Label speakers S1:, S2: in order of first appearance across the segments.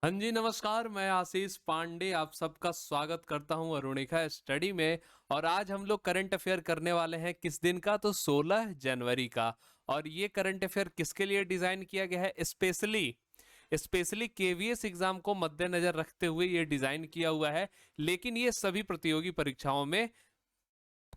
S1: हाँ जी, नमस्कार। मैं आशीष पांडे आप सबका स्वागत करता हूँ अरुणिका स्टडी में। और आज हम लोग करंट अफेयर करने वाले हैं किस दिन का, तो 16 जनवरी का। और ये करंट अफेयर किसके लिए डिजाइन किया गया है? स्पेशली स्पेशली केवीएस एग्जाम को मद्देनजर रखते हुए ये डिजाइन किया हुआ है। लेकिन ये सभी प्रतियोगी परीक्षाओं में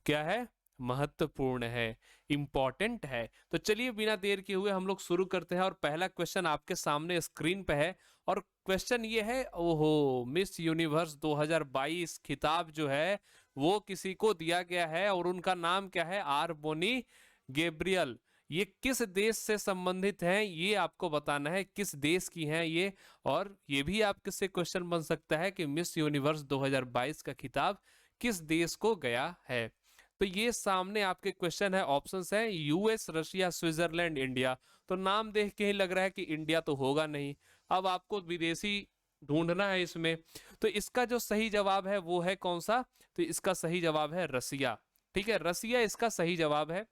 S1: क्या है, महत्वपूर्ण है, इंपॉर्टेंट है। तो चलिए बिना देर किए हुए हम लोग शुरू करते हैं। और पहला क्वेश्चन आपके सामने स्क्रीन पे है। और क्वेश्चन ये है, ओहो, मिस यूनिवर्स 2022 खिताब जो है वो किसी को दिया गया है और उनका नाम क्या है? R Bonney Gabriel. ये किस देश से संबंधित हैं ये आपको बताना है, किस देश की हैं ये। और ये भी आपके से क्वेश्चन बन सकता है कि मिस यूनिवर्स 2022 का खिताब किस देश को गया है। तो ये सामने आपके क्वेश्चन है, ऑप्शंस है यूएस, रशिया, स्विट्जरलैंड, इंडिया। तो नाम देख के ही लग रहा है कि इंडिया तो होगा नहीं। अब आपको विदेशी ढूंढना है इसमें। तो इसका जो सही जवाब है वो है कौन सा? तो इसका सही जवाब है रसिया। ठीक है, रसिया इसका सही जवाब है।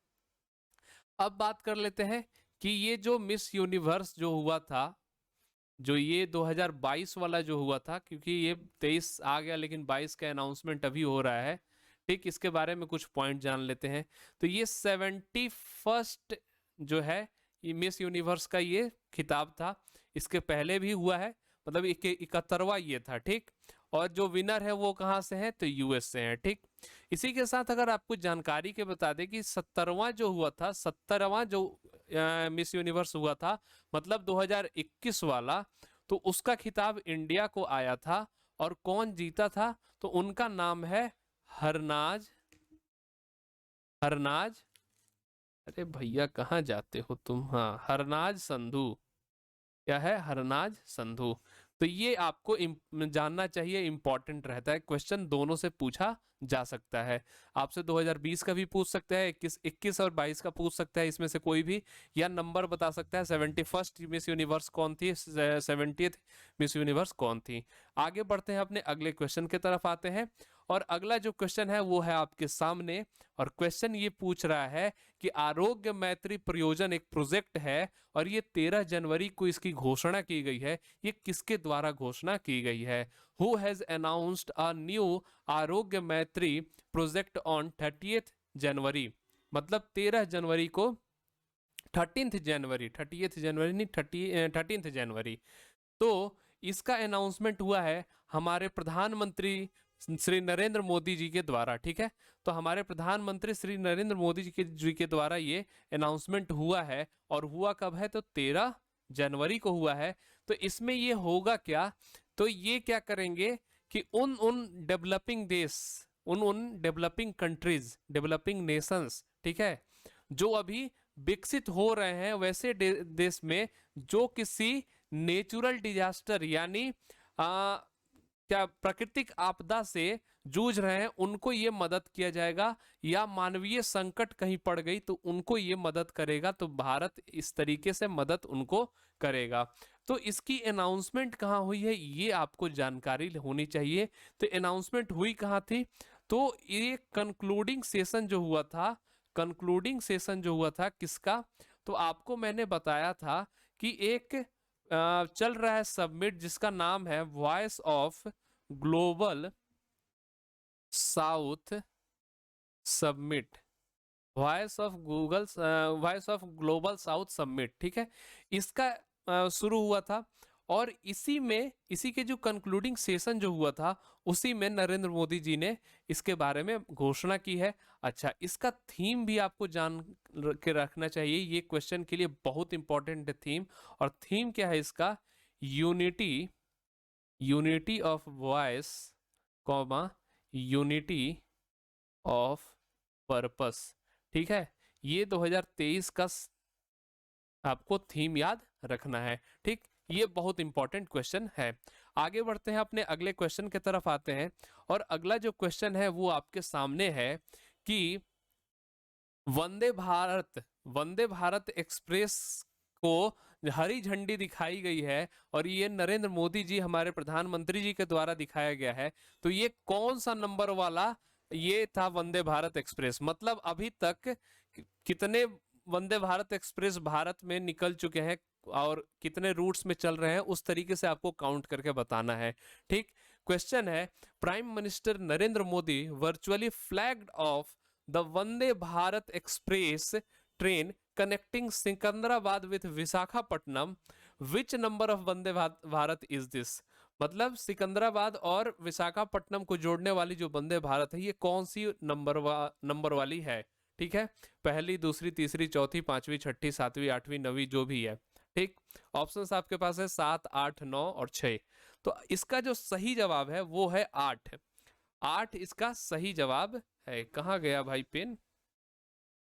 S1: अब बात कर लेते हैं कि ये जो मिस यूनिवर्स जो हुआ था, जो ये 2022 वाला जो हुआ था, क्योंकि ये 23 आ गया लेकिन 22 का अनाउंसमेंट अभी हो रहा है। ठीक, इसके बारे में कुछ पॉइंट जान लेते हैं। तो ये 71st जो है ये मिस यूनिवर्स का ये खिताब था। इसके पहले भी हुआ है, मतलब 71वां ये था। ठीक, और जो विनर है वो कहाँ से है? तो यूएस से है। ठीक, इसी के साथ अगर आपको जानकारी के बता दें कि 70वां जो हुआ था, 70वां जो मिस यूनिवर्स हुआ था, मतलब 2021 वाला, तो उसका खिताब इंडिया को आया था। और कौन जीता था? तो उनका नाम है हरनाज। हरनाज, अरे भैया कहाँ जाते हो तुम? हाँ, हरनाज संधू। क्या है? हरनाज संधू। तो ये आपको जानना चाहिए, इंपॉर्टेंट रहता है। क्वेश्चन दोनों से पूछा जा सकता है। आपसे 2020 का भी पूछ सकता है, 21 और 22 का पूछ सकता है, इसमें से कोई भी। या नंबर बता सकता है, 71st मिस यूनिवर्स कौन थी, 70th मिस यूनिवर्स कौन थी। आगे बढ़ते हैं, अपने अगले क्वेश्चन की तरफ आते हैं। और अगला जो क्वेश्चन है वो है आपके सामने। और क्वेश्चन ये पूछ रहा है कि आरोग्य मैत्री परियोजन एक प्रोजेक्ट है और ये 13 जनवरी को इसकी घोषणा की गई है। ये किसके द्वारा घोषणा की गई है? Who has announced a new आरोग्य मैत्री प्रोजेक्ट ऑन 30th जनवरी? मतलब 13 जनवरी को, 13th जनवरी, 30th जनवरी नहीं, 13th जनवरी। तो इसका अनाउंसमेंट हुआ है हमारे प्रधानमंत्री श्री नरेंद्र मोदी जी के द्वारा। ठीक है, तो हमारे प्रधानमंत्री श्री नरेंद्र मोदी जी के द्वारा ये अनाउंसमेंट हुआ है। और हुआ कब है? तो 13 जनवरी को हुआ है। तो इसमें ये होगा क्या? तो ये क्या करेंगे कि उन उन डेवलपिंग देश, उन उन डेवलपिंग कंट्रीज, डेवलपिंग नेशंस, ठीक है, जो अभी विकसित हो रहे हैं वैसे देश में, जो किसी नेचुरल डिजास्टर यानी क्या प्राकृतिक आपदा से जूझ रहे हैं, उनको ये मदद किया जाएगा। या मानवीय संकट कहीं पड़ गई तो उनको ये मदद करेगा। तो भारत इस तरीके से मदद उनको करेगा। तो इसकी अनाउंसमेंट कहाँ हुई है ये आपको जानकारी होनी चाहिए। तो अनाउंसमेंट हुई कहाँ थी? तो ये कंक्लूडिंग सेशन जो हुआ था, कंक्लूडिंग सेशन जो हुआ था किसका? तो आपको मैंने बताया था कि एक चल रहा है सबमिट जिसका नाम है voice of global south submit. Voice of global south submit. ठीक है, इसका शुरू हुआ था। और इसी के जो कंक्लूडिंग सेशन जो हुआ था, उसी में नरेंद्र मोदी जी ने इसके बारे में घोषणा की है। अच्छा, इसका थीम भी आपको जान के रखना चाहिए, ये क्वेश्चन के लिए बहुत इंपॉर्टेंट है थीम। और थीम क्या है इसका? Unity, unity of voice, comma, unity of purpose. ठीक है, ये 2023 का आपको थीम याद रखना है। ठीक, ये बहुत इंपॉर्टेंट क्वेश्चन है। आगे बढ़ते हैं, अपने अगले क्वेश्चन की तरफ आते हैं। और अगला जो क्वेश्चन है वो आपके सामने है कि वंदे भारत, वंदे भारत एक्सप्रेस को हरी झंडी दिखाई गई है और ये नरेंद्र मोदी जी हमारे प्रधानमंत्री जी के द्वारा दिखाया गया है। तो ये कौन सा नंबर वाला ये था वंदे भारत एक्सप्रेस? मतलब अभी तक कितने वंदे भारत एक्सप्रेस भारत में निकल चुके हैं, और कितने रूट्स में चल रहे हैं उस तरीके से आपको काउंट करके बताना है। ठीक, क्वेश्चन है, prime minister Narendra Modi virtually flagged of the Vande Bharat express train connecting Secunderabad with Visakhapatnam, which number of Vande Bharat is this? मतलब सिकंदराबाद और विशाखापट्टनम को जोड़ने वाली जो वंदे भारत है ये कौन सी नंबर वाली है? ठीक है, पहली, दूसरी, तीसरी, चौथी, पांचवी, छठी, सातवीं, आठवीं, नवीं, जो भी है। ठीक, ऑप्शंस आपके पास है 7, 8, 9 और 6। तो इसका जो सही जवाब है वो है 8। 8 इसका सही जवाब है। कहाँ गया भाई पेन?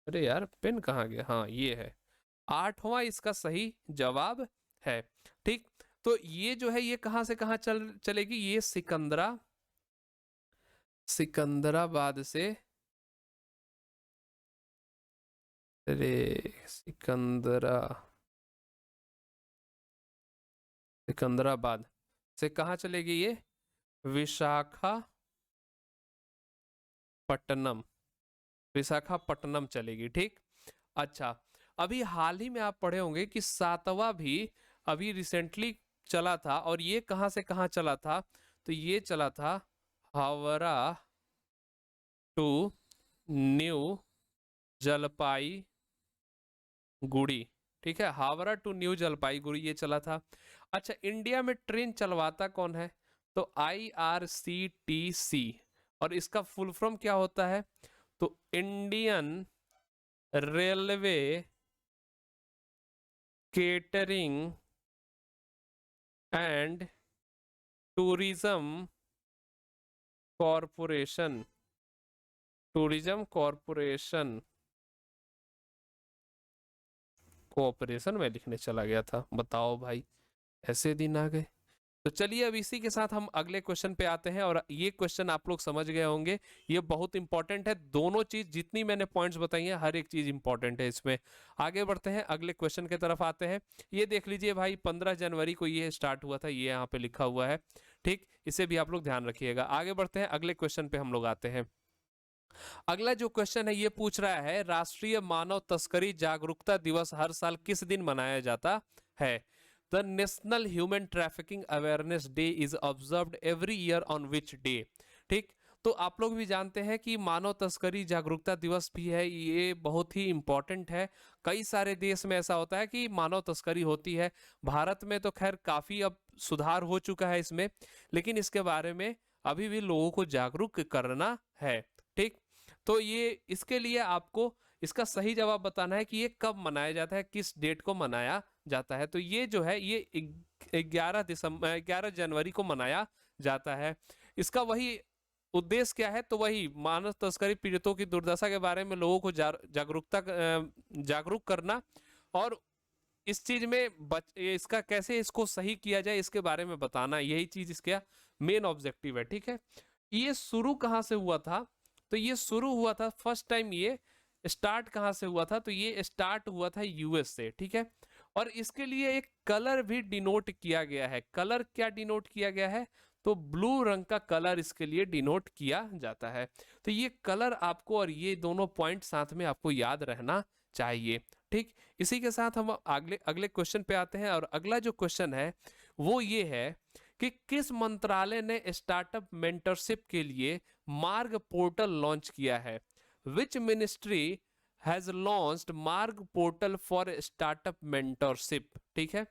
S1: अरे यार पेन कहाँ गया? हाँ ये है, 8वां इसका सही जवाब है। ठीक, तो ये जो है ये कहां से कहां चलेगी? ये सिकंदराबाद से, अरे सिकंदराबाद से कहां चलेगी ये? विशाखापट्टनम, विशाखापट्टनम चलेगी। ठीक, अच्छा, अभी हाल ही में आप पढ़े होंगे कि 7वां भी अभी रिसेंटली चला था, और ये कहां से कहां चला था? तो ये चला था हावड़ा टू न्यू जलपाईगुड़ी। ठीक है, हावड़ा टू न्यू जलपाईगुड़ी ये चला था। अच्छा, इंडिया में ट्रेन चलवाता कौन है? तो IRCTC, और इसका फुल फॉर्म क्या होता है? तो Indian railway catering and tourism corporation, tourism corporation cooperation में लिखने चला गया था, बताओ भाई, ऐसे दिन आ गए। तो चलिए अब इसी के साथ हम अगले क्वेश्चन पे आते हैं, और ये क्वेश्चन आप लोग समझ गए होंगे, ये बहुत इंपॉर्टेंट है। दोनों चीज जितनी मैंने पॉइंट्स बताई हैं हर एक चीज इंपॉर्टेंट है इसमें। आगे बढ़ते हैं, अगले क्वेश्चन की तरफ आते हैं। ये देख लीजिए भाई, 15 जनवरी को ये स्टार्ट हुआ था, ये यहाँ पे लिखा हुआ है। ठीक, इसे भी आप लोग ध्यान रखिएगा। आगे बढ़ते हैं, अगले क्वेश्चन पे हम लोग आते हैं। अगला जो क्वेश्चन है ये पूछ रहा है, राष्ट्रीय मानव तस्करी जागरूकता दिवस हर साल किस दिन मनाया जाता है? The national human trafficking awareness day is observed every year on which day? ठीक, तो आप लोग भी जानते हैं कि मानव तस्करी जागरूकता दिवस भी है, ये बहुत ही इंपॉर्टेंट है। कई सारे देश में ऐसा होता है कि मानव तस्करी होती है। भारत में तो खैर काफी अब सुधार हो चुका है इसमें, लेकिन इसके बारे में अभी भी लोगों को जागरूक करना है। ठीक, तो ये इसके लिए आपको इसका सही जवाब बताना है कि ये कब मनाया जाता है, किस डेट को मनाया जाता है। तो ये जो है ये 11 जनवरी को मनाया जाता है। इसका वही उद्देश्य क्या है? तो वही मानव तस्करी पीड़ितों की दुर्दशा के बारे में लोगों को जागरूक करना, और इस चीज में इसका कैसे इसको सही किया जाए इसके बारे में बताना, यही चीज इसका मेन ऑब्जेक्टिव है। ठीक है, ये शुरू कहाँ से हुआ था? तो ये शुरू हुआ था फर्स्ट टाइम, ये स्टार्ट कहाँ से हुआ था? तो ये स्टार्ट हुआ था US से। ठीक है, और इसके लिए एक कलर भी डिनोट किया गया है। कलर क्या डिनोट किया गया है? तो ब्लू रंग का कलर इसके लिए डिनोट किया जाता है। तो ये कलर आपको, और ये दोनों पॉइंट साथ में आपको याद रहना चाहिए। ठीक, इसी के साथ हम अगले अगले क्वेश्चन पे आते हैं, और अगला जो क्वेश्चन है वो ये है कि किस मंत्रालय ने स्टार्टअप मेंटरशिप के लिए मार्ग पोर्टल लॉन्च किया है? विच मिनिस्ट्री हैज लॉन्च्ड मार्ग पोर्टल फॉर स्टार्टअप मेंटरशिप? ठीक है,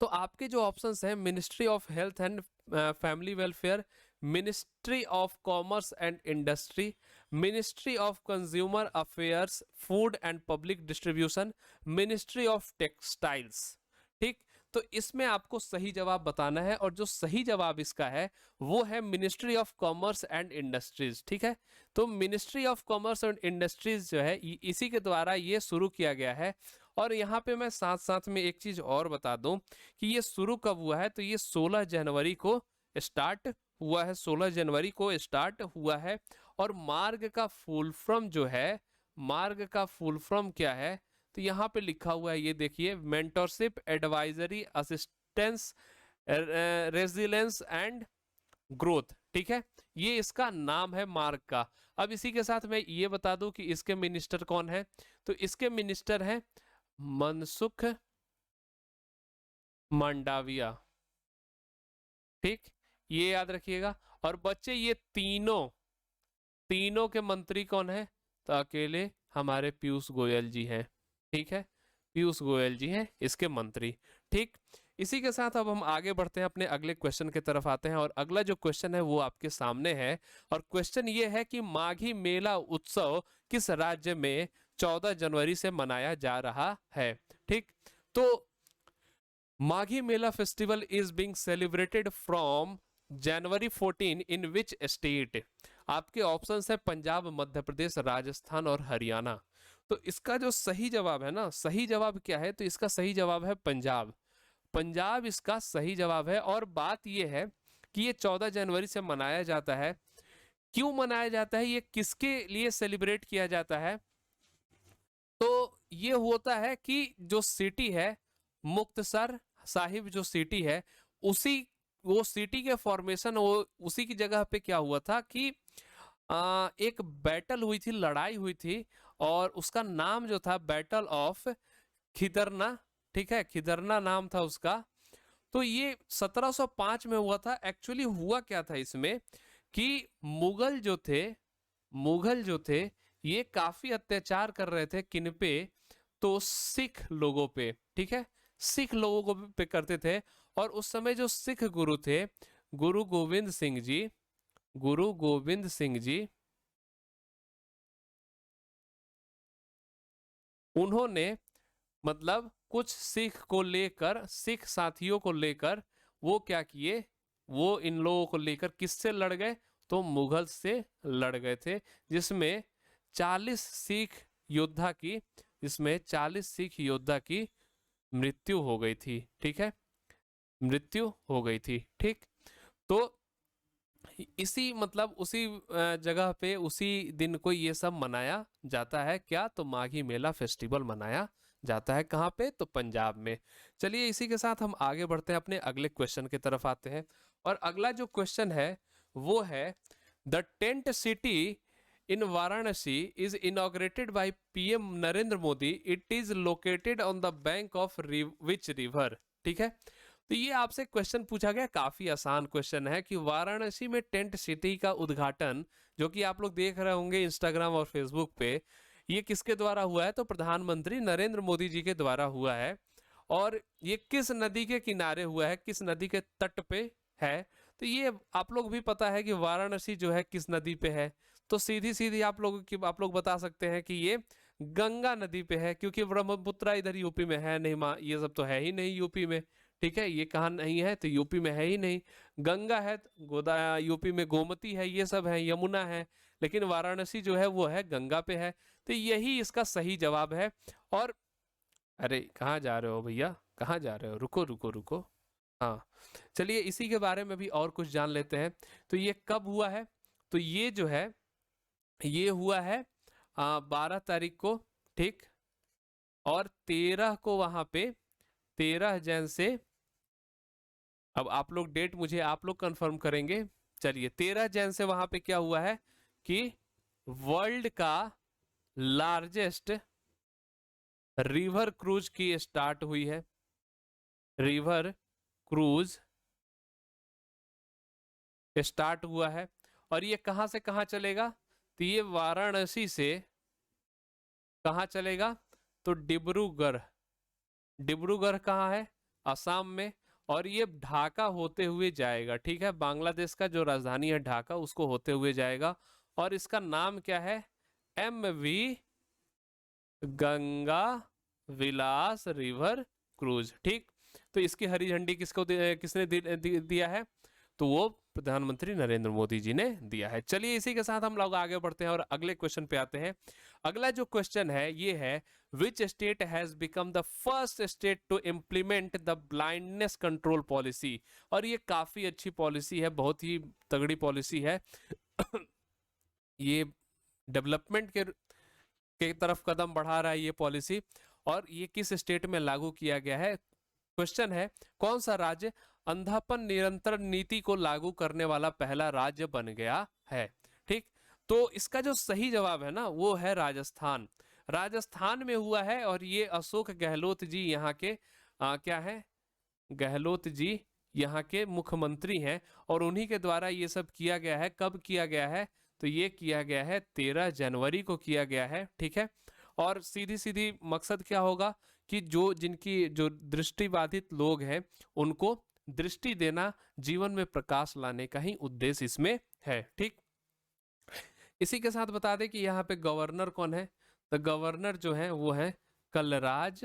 S1: तो आपके जो ऑप्शंस हैं, ministry of health and family welfare, ministry of commerce and industry, ministry of consumer affairs, food and public distribution, ministry of textiles. ठीक, तो इसमें आपको सही जवाब बताना है, और जो सही जवाब इसका है वो है ministry of commerce and industries. ठीक है, तो ministry of commerce and industries जो है इसी के द्वारा ये शुरू किया गया है। और यहाँ पे मैं साथ साथ में एक चीज और बता दूं कि ये शुरू कब हुआ है? तो ये 16 जनवरी को स्टार्ट हुआ है, 16 जनवरी को स्टार्ट हुआ है। और मार्ग का फुल फॉर्म जो है, मार्ग का फुल फॉर्म क्या है? तो यहाँ पे लिखा हुआ है, ये देखिए, mentorship advisory assistance resilience and growth. ठीक है, ये इसका नाम है मार्ग का। अब इसी के साथ मैं ये बता दूं कि इसके मिनिस्टर कौन है? तो इसके मिनिस्टर हैं मनसुख मांडाविया। ठीक, ये याद रखिएगा। और बच्चे ये तीनों तीनों के मंत्री कौन है? तो अकेले हमारे पीयूष गोयल जी हैं। ठीक है, पीयूष गोयल जी हैं इसके मंत्री। ठीक, इसी के साथ अब हम आगे बढ़ते हैं, अपने अगले क्वेश्चन की तरफ आते हैं। और अगला जो क्वेश्चन है वो आपके सामने है। और क्वेश्चन ये है कि माघी मेला उत्सव किस राज्य में 14 जनवरी से मनाया जा रहा है? ठीक, तो Maghi Mela festival is being celebrated from January 14 in which state? आपके ऑप्शंस है पंजाब, मध्य प्रदेश, राजस्थान और हरियाणा। तो इसका जो सही जवाब है ना, सही जवाब क्या है? तो इसका सही जवाब है पंजाब। पंजाब इसका सही जवाब है। और बात यह है कि ये 14 जनवरी से मनाया जाता है। क्यों मनाया जाता है? ये किसके लिए सेलिब्रेट किया जाता है? तो ये होता है कि जो सिटी है मुक्तसर साहिब, जो सिटी है, उसी वो सिटी के फॉर्मेशन, वो उसी की जगह पे क्या हुआ था कि एक बैटल हुई थी, लड़ाई हुई थी, और उसका नाम जो था बैटल ऑफ खिदरना। ठीक है, खिदरना नाम था उसका। तो ये 1705 में हुआ था। एक्चुअली हुआ क्या था इसमें कि मुगल जो थे ये काफी अत्याचार कर रहे थे। किन पे? तो सिख लोगों पे। ठीक है, सिख लोगों को पे करते थे। और उस समय जो सिख गुरु थे, गुरु गोविंद सिंह जी, गुरु गोविंद सिंह जी, उन्होंने मतलब कुछ सिख साथियों को लेकर वो क्या किए, वो इन लोगों को लेकर किससे लड़ गए? तो मुगल से लड़ गए थे। जिसमें 40 सिख योद्धा की जिसमें 40 सिख योद्धा की मृत्यु हो गई थी। ठीक है, मृत्यु हो गई थी। ठीक, तो इसी मतलब उसी जगह पे उसी दिन को ये सब मनाया जाता है। क्या? तो माघी मेला फेस्टिवल मनाया जाता है। कहाँ पे? तो पंजाब में। चलिए इसी के साथ हम आगे बढ़ते हैं, अपने अगले क्वेश्चन की तरफ आते हैं। और अगला जो क्वेश्चन है वो है the tent city in Varanasi is inaugurated by PM Narendra Modi. It is located on the bank of which river? ठीक है, तो ये आपसे क्वेश्चन पूछा गया, काफी आसान क्वेश्चन है कि वाराणसी में टेंट सिटी का उद्घाटन, जो कि आप लोग देख रहे होंगे इंस्टाग्राम और फेसबुक पे, ये किसके द्वारा हुआ है? तो प्रधानमंत्री नरेंद्र मोदी जी के द्वारा हुआ है। और ये किस नदी के किनारे हुआ है, किस नदी के तट पे है? तो ये आप लोग भी पता है कि वाराणसी जो है किस नदी पे है। तो सीधी सीधी आप लोग बता सकते हैं कि ये गंगा नदी पे है, क्योंकि ब्रह्मपुत्रा इधर यूपी में है नहीं, माँ ये सब तो है ही नहीं यूपी में। ठीक है, ये कहाँ नहीं है? तो यूपी में है ही नहीं। गंगा है तो गोदा, यूपी में गोमती है, ये सब है, यमुना है, लेकिन वाराणसी जो है वो है गंगा पे है। तो यही इसका सही जवाब है। और अरे कहाँ जा रहे हो भैया, कहाँ जा रहे हो? रुको रुको रुको। हाँ, चलिए इसी के बारे में भी और कुछ जान लेते हैं। तो ये कब हुआ है? तो ये जो है ये हुआ है 12 तारीख को। ठीक, और 13 को वहां पे 13 जैन से, अब आप लोग डेट मुझे आप लोग कंफर्म करेंगे। चलिए 13 जैन से वहां पे क्या हुआ है कि वर्ल्ड का लार्जेस्ट रिवर क्रूज की स्टार्ट हुई है। रिवर क्रूज स्टार्ट हुआ है। और ये कहां से कहां चलेगा? तो ये वाराणसी से कहां चलेगा? तो डिब्रूगढ़। डिब्रूगढ़ कहाँ है? असम में। और ये ढाका होते हुए जाएगा। ठीक है, बांग्लादेश का जो राजधानी है ढाका, उसको होते हुए जाएगा। और इसका नाम क्या है? MV गंगा विलास रिवर क्रूज। ठीक, तो इसकी हरी झंडी किसने दिया है? तो वो प्रधानमंत्री नरेंद्र मोदी जी ने दिया है। चलिए इसी के साथ हम लोग आगे बढ़ते हैं और अगले क्वेश्चन पे आते हैं। अगला जो क्वेश्चन है ये है which state has become the first state to implement the blindness control policy? और ये काफी अच्छी पॉलिसी है, बहुत ही तगड़ी पॉलिसी है। ये डेवलपमेंट के तरफ कदम बढ़ा रहा है ये पॉलिसी। और ये किस स्टेट में लागू किया गया है? क्वेश्चन है कौन सा राज्य अंधापन निरंतर नीति को लागू करने वाला पहला राज्य बन गया है? ठीक, तो इसका जो सही जवाब है ना वो है राजस्थान। राजस्थान में हुआ है। और ये अशोक गहलोत जी यहाँ के क्या है, गहलोत जी यहाँ के मुख्यमंत्री हैं और उन्हीं के द्वारा ये सब किया गया है। कब किया गया है? तो ये किया गया है 13 जनवरी को किया गया है, ठीक है। और सीधी सीधी मकसद क्या होगा कि जो जिनकी जो दृष्टिबाधित लोग हैं उनको दृष्टि देना, जीवन में प्रकाश लाने का ही उद्देश्य इसमें है, ठीक। इसी के साथ बता दें कि यहाँ पे गवर्नर कौन है? तो गवर्नर जो है वो है कलराज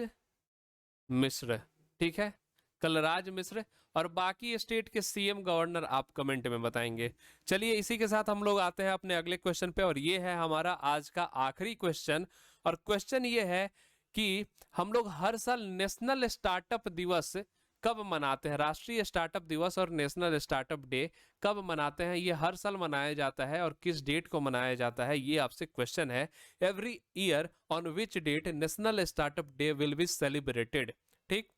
S1: मिश्र, ठीक है, कलराज मिश्र। और बाकी स्टेट के सीएम गवर्नर आप कमेंट में बताएंगे। चलिए इसी के साथ हम लोग आते हैं अपने अगले क्वेश्चन पे, और ये है हमारा आज का आखिरी क्वेश्चन। और क्वेश्चन ये है कि हम लोग हर साल नेशनल स्टार्टअप दिवस कब मनाते हैं? राष्ट्रीय स्टार्टअप दिवस और नेशनल स्टार्टअप डे कब मनाते हैं? ये हर साल मनाया जाता है और किस डेट को मनाया जाता है, ये आपसे क्वेश्चन है। Every year on which date national startup day will be celebrated, ठीक।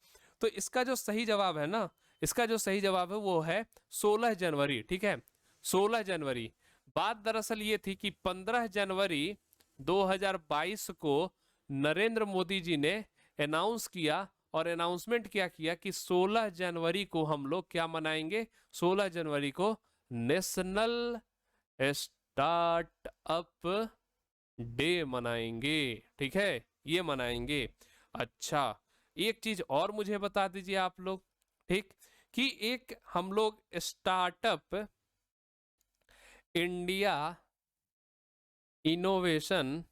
S1: तो इसका जो सही जवाब है ना, इसका जो सही जवाब है वो है 16 जनवरी, ठीक है, 16 जनवरी। बात दरअसल ये थी कि 15 जनवरी 2022 को नरेंद्र मोदी जी ने अनाउंस किया, और अनाउंसमेंट क्या किया कि 16 जनवरी को हम लोग क्या मनाएंगे? 16 जनवरी को नेशनल स्टार्टअप डे मनाएंगे, ठीक है, ये मनाएंगे। अच्छा, एक चीज और मुझे बता दीजिए आप लोग, ठीक, कि एक हम लोग स्टार्टअप इंडिया इनोवेशन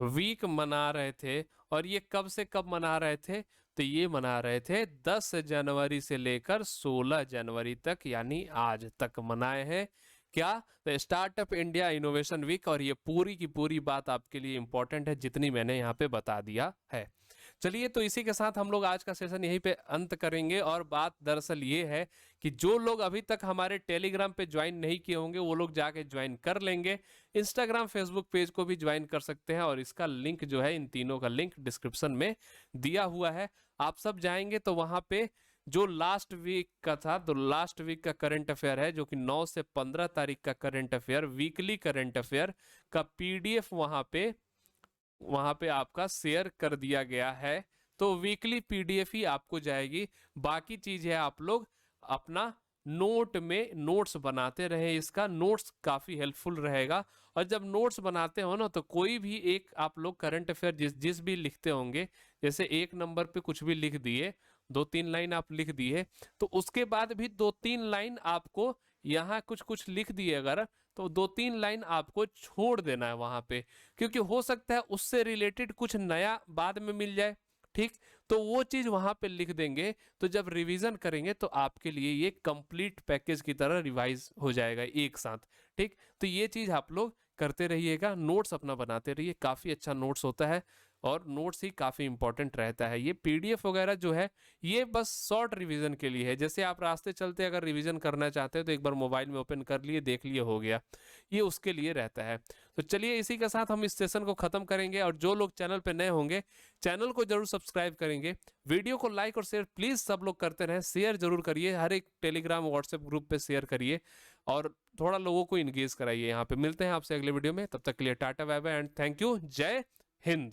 S1: वीक मना रहे थे, और ये कब से कब मना रहे थे? तो ये मना रहे थे 10 जनवरी से लेकर 16 जनवरी तक, यानी आज तक मनाए हैं। क्या? तो स्टार्टअप इंडिया इनोवेशन वीक। और ये पूरी की पूरी बात आपके लिए इंपॉर्टेंट है जितनी मैंने यहाँ पे बता दिया है। चलिए, तो इसी के साथ हम लोग आज का सेशन यहीं पे अंत करेंगे। और बात दरअसल ये है कि जो लोग अभी तक हमारे टेलीग्राम पे ज्वाइन नहीं किए होंगे वो लोग जाके ज्वाइन कर लेंगे। इंस्टाग्राम फेसबुक पेज को भी ज्वाइन कर सकते हैं, और इसका लिंक जो है, इन तीनों का लिंक डिस्क्रिप्शन में दिया हुआ है। आप सब जाएंगे तो वहां पे जो लास्ट वीक का था, तो लास्ट वीक का करंट अफेयर है जो कि 9 से 15 तारीख का current affair, weekly current affair का पीडीएफ वहां पे आपका शेयर कर दिया गया है। तो वीकली पीडीएफ ही आपको जाएगी। बाकी चीज है आप लोग अपना नोट में नोट्स बनाते रहे, इसका नोट्स काफी हेल्पफुल रहेगा। और जब नोट्स बनाते हो ना, तो कोई भी एक आप लोग करंट अफेयर जिस भी लिखते होंगे, जैसे एक नंबर पे कुछ भी लिख दिए, 2-3 लाइन आप लिख दिए, तो उसके बाद भी 2-3 लाइन आपको यहाँ कुछ कुछ लिख दिए अगर, तो 2-3 लाइन आपको छोड़ देना है वहां पे, क्योंकि हो सकता है उससे रिलेटेड कुछ नया बाद में मिल जाए, ठीक। तो वो चीज वहां पे लिख देंगे, तो जब रिवीजन करेंगे तो आपके लिए ये कंप्लीट पैकेज की तरह रिवाइज हो जाएगा एक साथ, ठीक। तो ये चीज आप लोग करते रहिएगा, नोट्स अपना बनाते रहिए, काफी अच्छा नोट्स होता है, और नोट्स ही काफ़ी इंपॉर्टेंट रहता है। ये पीडीएफ वगैरह जो है ये बस शॉर्ट रिवीजन के लिए है। जैसे आप रास्ते चलते अगर रिवीजन करना चाहते हैं तो एक बार मोबाइल में ओपन कर लिए, देख लिए, हो गया, ये उसके लिए रहता है। तो चलिए इसी के साथ हम इस सेशन को ख़त्म करेंगे, और जो लोग चैनल पर नए होंगे चैनल को जरूर सब्सक्राइब करेंगे, वीडियो को लाइक और शेयर प्लीज़ सब लोग करते रहें, शेयर जरूर करिए, हर एक टेलीग्राम व्हाट्सएप ग्रुप पर शेयर करिए, और थोड़ा लोगों को इंगेज कराइए। यहाँ पे मिलते हैं आपसे अगले वीडियो में, तब तक के लिए tata bye bye and thank you, Jai Hind.